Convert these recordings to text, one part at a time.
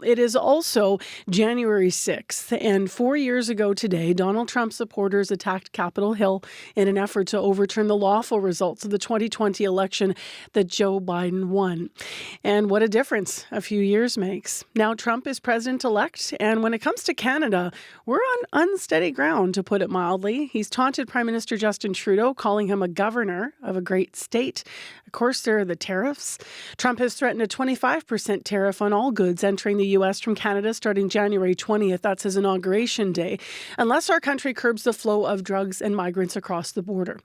it is also January 6th, and 4 years ago today, Donald Trump supporters attacked Capitol Hill in an effort to overturn the lawful results of the 2020 election that Joe Biden won. And what a difference a few years makes. Now Trump is president-elect, and when it comes to Canada, we're on unsteady ground, to put it mildly. He's taunted Prime Minister Justin Trudeau, calling him a governor of a great state. Of course, there are the tariffs. Trump has threatened a 25% tariff on all goods entering the U.S. from Canada starting January 20th. That's his inauguration day, unless our country curbs the flow of drugs and migrants across the border.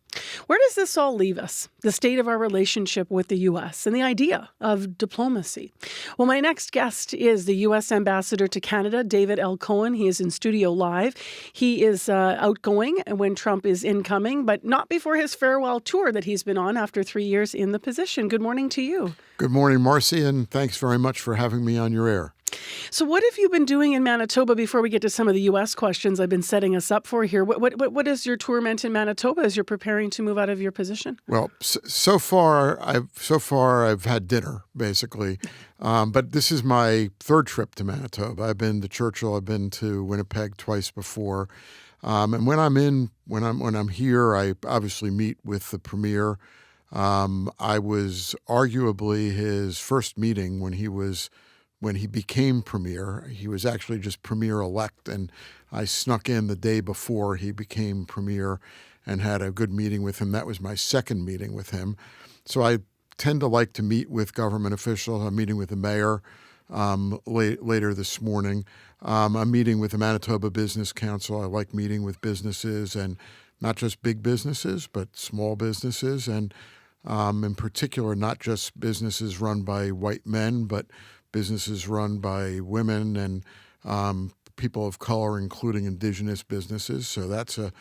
Where does this all leave us? The state of our relationship with the U.S. and the idea of diplomacy. Well, my next guest is the U.S. Ambassador to Canada, David L. Cohen. He is in studio live. He is outgoing when Trump is incoming, but not before his farewell tour that he's been on after 3 years in the position. Good morning to you. Good morning, Marcy, and thanks very much for having me on your air. So what have you been doing in Manitoba before we get to some of the U.S. questions I've been setting us up for here? What is your tour meant in Manitoba as you're preparing to move out of your position? Well, so far I've had dinner, basically. But this is my third trip to Manitoba. I've been to Churchill. I've been to Winnipeg twice before. And when I'm here, I obviously meet with the Premier. I was arguably his first meeting when he became Premier. He was actually just Premier-elect, and I snuck in the day before he became Premier and had a good meeting with him. That was my second meeting with him. So I tend to like to meet with government officials. I'm meeting with the mayor later this morning. I'm meeting with the Manitoba Business Council. I like meeting with businesses, and not just big businesses, but small businesses, and in particular, not just businesses run by white men, but businesses run by women and people of color, including indigenous businesses. So that's a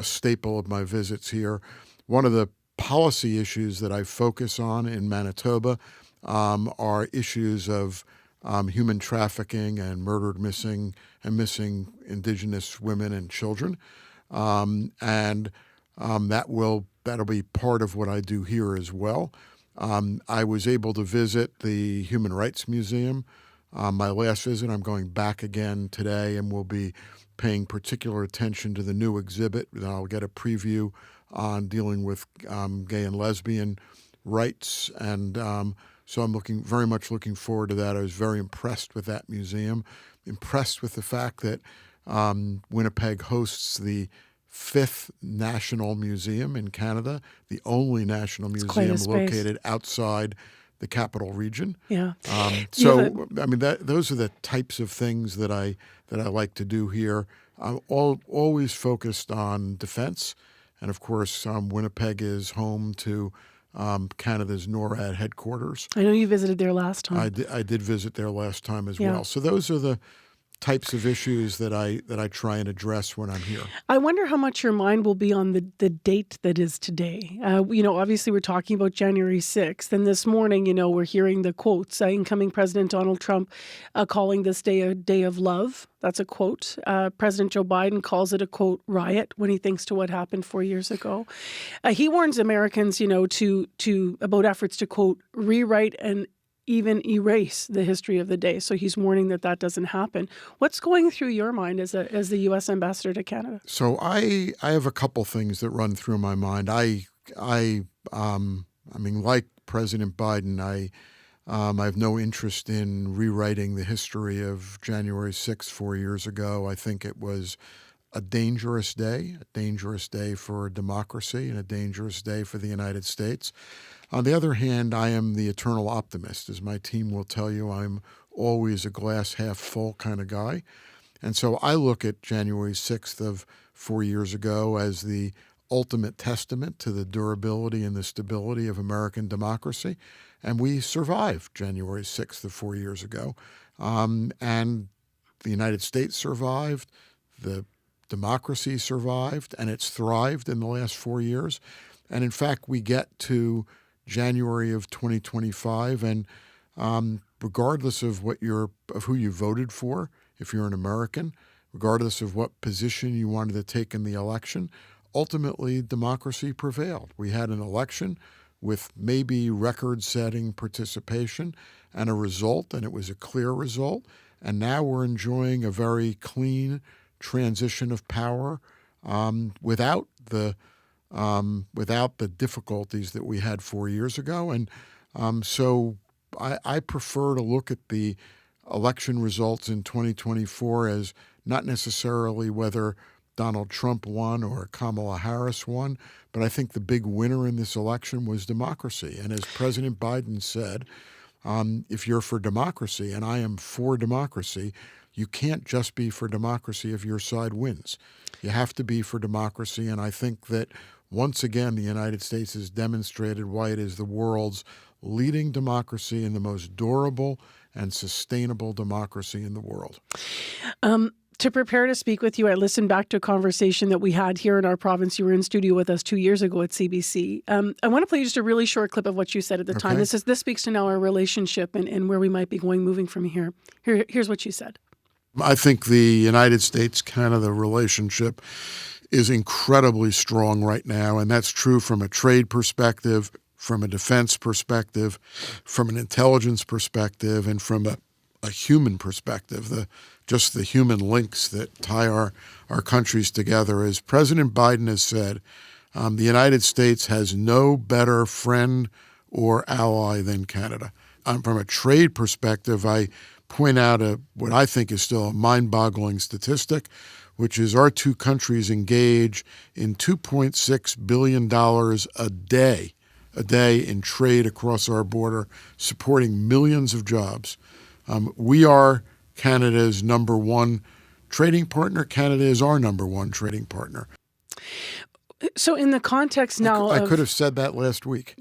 staple of my visits here. One of the policy issues that I focus on in Manitoba are issues of human trafficking and murdered, missing indigenous women and children. That'll be part of what I do here as well. I was able to visit the Human Rights Museum. My last visit, I'm going back again today, and we'll be paying particular attention to the new exhibit. I'll get a preview on dealing with gay and lesbian rights, and so I'm very much looking forward to that. I was very impressed with that museum, impressed with the fact that Winnipeg hosts the 5th National Museum in Canada, the only national museum located outside the capital region. Yeah. Those are the types of things that I like to do here. I'm always focused on defense, and of course, Winnipeg is home to Canada's NORAD headquarters. I know you visited there last time. I did visit there last time as well. So those are the types of issues that I try and address when I'm here. I wonder how much your mind will be on the date that is today. Obviously we're talking about January 6th, and this morning, we're hearing the quotes. Incoming President Donald Trump calling this day a day of love. That's a quote. President Joe Biden calls it a, quote, riot when he thinks to what happened 4 years ago. He warns Americans, about efforts to, quote, rewrite and even erase the history of the day. So he's warning that doesn't happen. What's going through your mind as the U.S. Ambassador to Canada? So I have a couple things that run through my mind. Like President Biden, I have no interest in rewriting the history of January 6th 4 years ago. I think it was a dangerous day for democracy and a dangerous day for the United States. On the other hand, I am the eternal optimist. As my team will tell you, I'm always a glass half full kind of guy. And so I look at January 6th of 4 years ago as the ultimate testament to the durability and the stability of American democracy. And we survived January 6th of 4 years ago. And the United States survived, the democracy survived, and it's thrived in the last 4 years. And in fact, we get to January of 2025, and regardless of who you voted for, if you're an American, regardless of what position you wanted to take in the election, ultimately democracy prevailed. We had an election with maybe record-setting participation and a result, and it was a clear result. and now we're enjoying a very clean transition of power without the difficulties that we had 4 years ago. And so I prefer to look at the election results in 2024 as not necessarily whether Donald Trump won or Kamala Harris won, but I think the big winner in this election was democracy. And as President Biden said, if you're for democracy, and I am for democracy, you can't just be for democracy if your side wins. You have to be for democracy, and I think that once again the United States has demonstrated why it is the world's leading democracy and the most durable and sustainable democracy in the world. To prepare to speak with you, I listened back to a conversation that we had here in our province. You were in studio with us 2 years ago at CBC. I want to play just a really short clip of what you said at the time. This speaks to now our relationship and where we might be going moving from here. Here's what you said. I think the United States-Canada relationship is incredibly strong right now, and that's true from a trade perspective, from a defense perspective, from an intelligence perspective, and from a human perspective, just the human links that tie our countries together. As President Biden has said, the United States has no better friend or ally than Canada. From a trade perspective, I point out what I think is still a mind-boggling statistic, which is our two countries engage in $2.6 billion a day in trade across our border, supporting millions of jobs. We are Canada's number one trading partner. Canada is our number one trading partner. So in the context now I could have said that last week.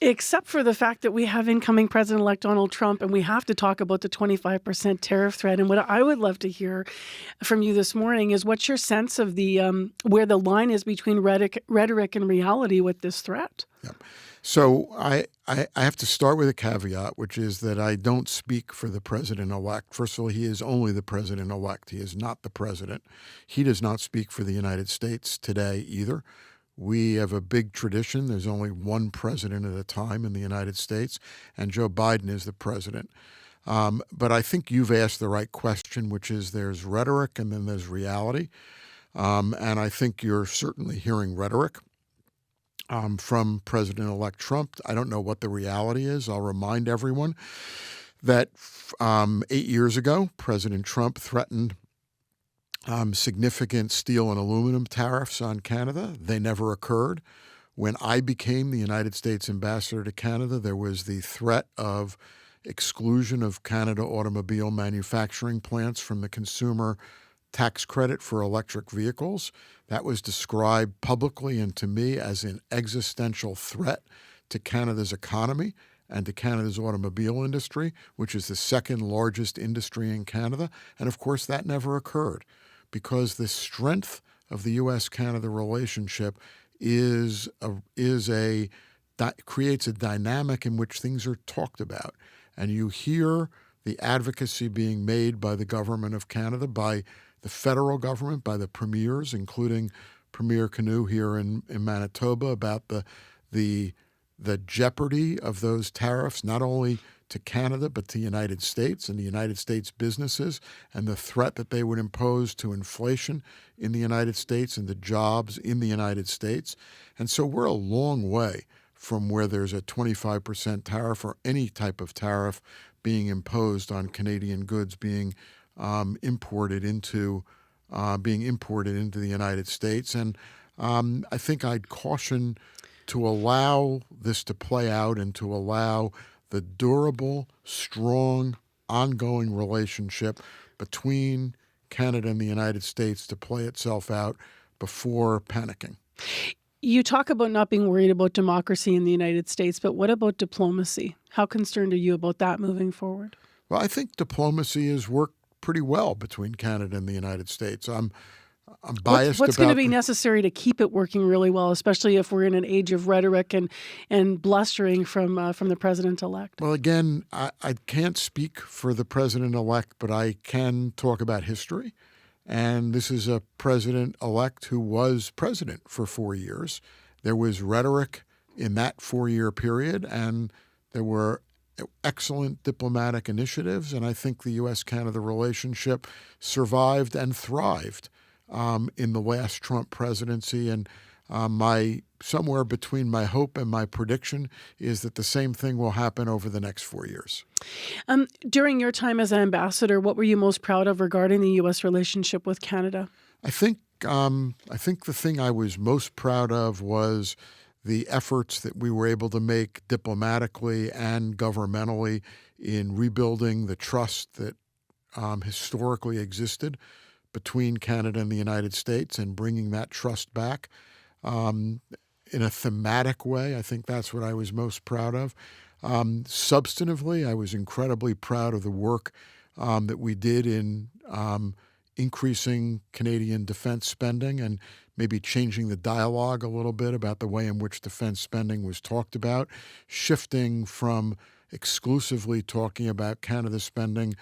Except for the fact that we have incoming President-elect Donald Trump, and we have to talk about the 25% tariff threat. And what I would love to hear from you this morning is what's your sense of the where the line is between rhetoric and reality with this threat? Yeah. So I have to start with a caveat, which is that I don't speak for the president-elect. First of all, he is only the president-elect. He is not the president. He does not speak for the United States today either. We have a big tradition. There's only one president at a time in the United States, and Joe Biden is the president. But I think you've asked the right question, which is there's rhetoric and then there's reality. And I think you're certainly hearing rhetoric from President-elect Trump. I don't know what the reality is. I'll remind everyone that 8 years ago, President Trump threatened significant steel and aluminum tariffs on Canada. They never occurred. When I became the United States ambassador to Canada, there was the threat of exclusion of Canada automobile manufacturing plants from the consumer tax credit for electric vehicles. That was described publicly and to me as an existential threat to Canada's economy and to Canada's automobile industry, which is the second largest industry in Canada. And of course, that never occurred because the strength of the U.S. Canada relationship creates a dynamic in which things are talked about. And you hear the advocacy being made by the government of Canada, by the federal government, by the premiers, including Premier Canoe here in Manitoba, about the jeopardy of those tariffs, not only to Canada, but to the United States and the United States businesses, and the threat that they would impose to inflation in the United States and the jobs in the United States. And so we're a long way from where there's a 25% tariff or any type of tariff being imposed on Canadian goods being imported into the United States. And I think I'd caution to allow this to play out and to allow the durable, strong, ongoing relationship between Canada and the United States to play itself out before panicking. You talk about not being worried about democracy in the United States, but what about diplomacy? How concerned are you about that moving forward? Well, I think diplomacy has worked pretty well between Canada and the United States. I'm biased What's about going to be necessary to keep it working really well, especially if we're in an age of rhetoric and blustering from the president-elect? Well, again, I can't speak for the president-elect, but I can talk about history. And this is a president-elect who was president for 4 years. There was rhetoric in that 4-year period, and there were excellent diplomatic initiatives, and I think the U.S. Canada relationship survived and thrived in the last Trump presidency. And somewhere between my hope and my prediction is that the same thing will happen over the next 4 years. During your time as ambassador, what were you most proud of regarding the U.S. relationship with Canada? I think the thing I was most proud of was the efforts that we were able to make diplomatically and governmentally in rebuilding the trust that historically existed between Canada and the United States and bringing that trust back in a thematic way. I think that's what I was most proud of. Substantively, I was incredibly proud of the work that we did in increasing Canadian defense spending and maybe changing the dialogue a little bit about the way in which defense spending was talked about, shifting from exclusively talking about Canada spending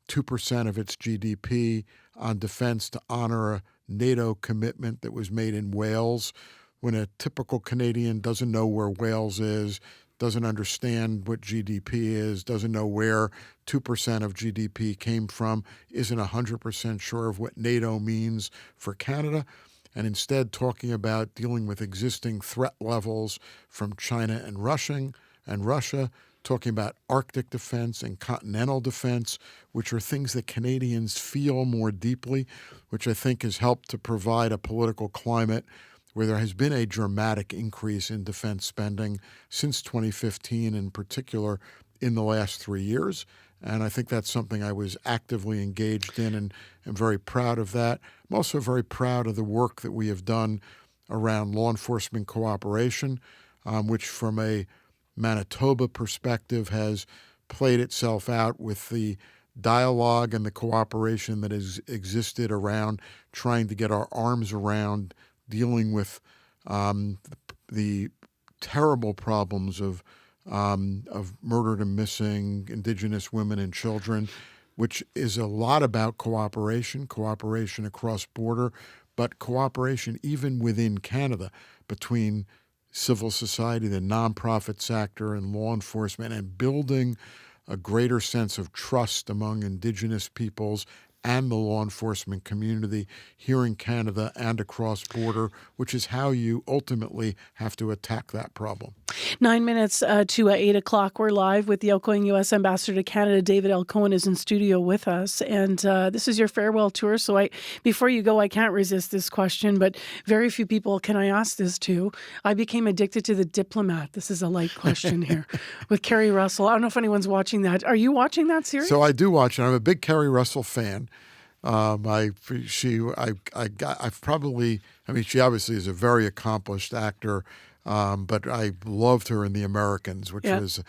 2% of its GDP on defense to honor a NATO commitment that was made in Wales, when a typical Canadian doesn't know where Wales is, doesn't understand what GDP is, doesn't know where 2% of GDP came from, isn't 100% sure of what NATO means for Canada, and instead talking about dealing with existing threat levels from China and Russia, talking about Arctic defense and continental defense, which are things that Canadians feel more deeply, which I think has helped to provide a political climate where there has been a dramatic increase in defense spending since 2015, in particular in the last 3 years. And I think that's something I was actively engaged in and am very proud of that. I'm also very proud of the work that we have done around law enforcement cooperation, which from a Manitoba perspective has played itself out with the dialogue and the cooperation that has existed around trying to get our arms around dealing with the terrible problems of murdered and missing Indigenous women and children, which is a lot about cooperation across border, but cooperation even within Canada between civil society, the nonprofit sector, and law enforcement, and building a greater sense of trust among Indigenous peoples and the law enforcement community here in Canada and across border, which is how you ultimately have to attack that problem. 9 minutes to 8 o'clock. We're live with the outgoing U.S. Ambassador to Canada. David L. Cohen is in studio with us. And this is your farewell tour. So before you go, I can't resist this question, but very few people can I ask this to. I became addicted to The Diplomat. This is a light question here with Carrie Russell. I don't know if anyone's watching that. Are you watching that series? So I do watch it. I'm a big Carrie Russell fan. She obviously is a very accomplished actor, but I loved her in The Americans, which was.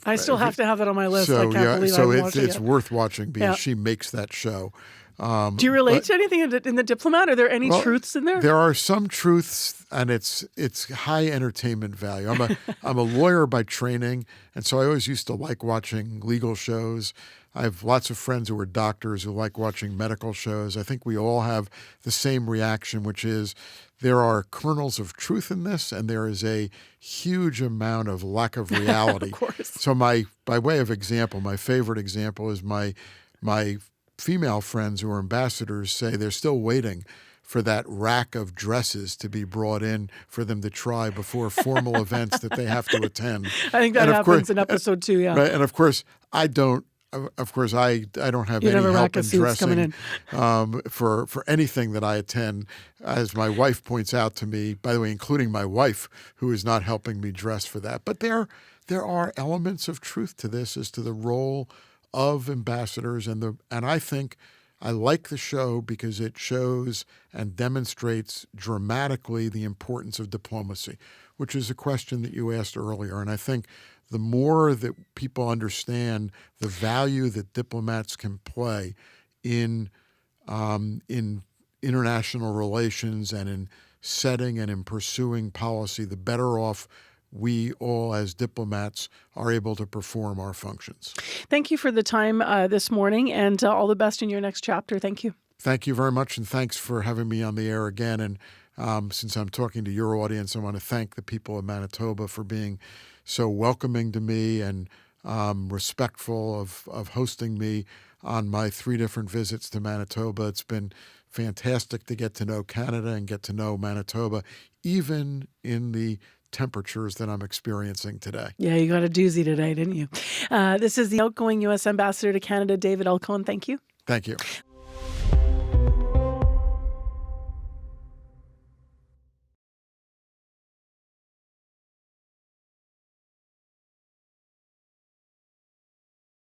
I still have to have that on my list. I can't believe I watched it. It's worth watching because she makes that show. Do you relate to anything in the Diplomat? Are there any truths in there? There are some truths, and it's high entertainment value. I'm a lawyer by training, and so I always used to like watching legal shows. I have lots of friends who are doctors who like watching medical shows. I think we all have the same reaction, which is there are kernels of truth in this, and there is a huge amount of lack of reality. Of course. So by way of example, my favorite example is my female friends who are ambassadors say they're still waiting for that rack of dresses to be brought in for them to try before formal events that they have to attend. I think that happens in episode 2, yeah. Right, and of course, I don't have any help in dressing for anything that I attend, as my wife points out to me, by the way, including my wife, who is not helping me dress for that. But there are elements of truth to this as to the role of ambassadors, and I think I like the show because it shows and demonstrates dramatically the importance of diplomacy, which is a question that you asked earlier. And I think the more that people understand the value that diplomats can play in international relations and in setting and in pursuing policy, the better off we all as diplomats are able to perform our functions. Thank you for the time this morning, and all the best in your next chapter. Thank you. Thank you very much, and thanks for having me on the air again. And since I'm talking to your audience, I want to thank the people of Manitoba for being so welcoming to me and respectful of hosting me on my 3 different visits to Manitoba. It's been fantastic to get to know Canada and get to know Manitoba, even in the temperatures that I'm experiencing today. Yeah, you got a doozy today, didn't you? This is the outgoing U.S. Ambassador to Canada, David L. Cohen. Thank you. Thank you.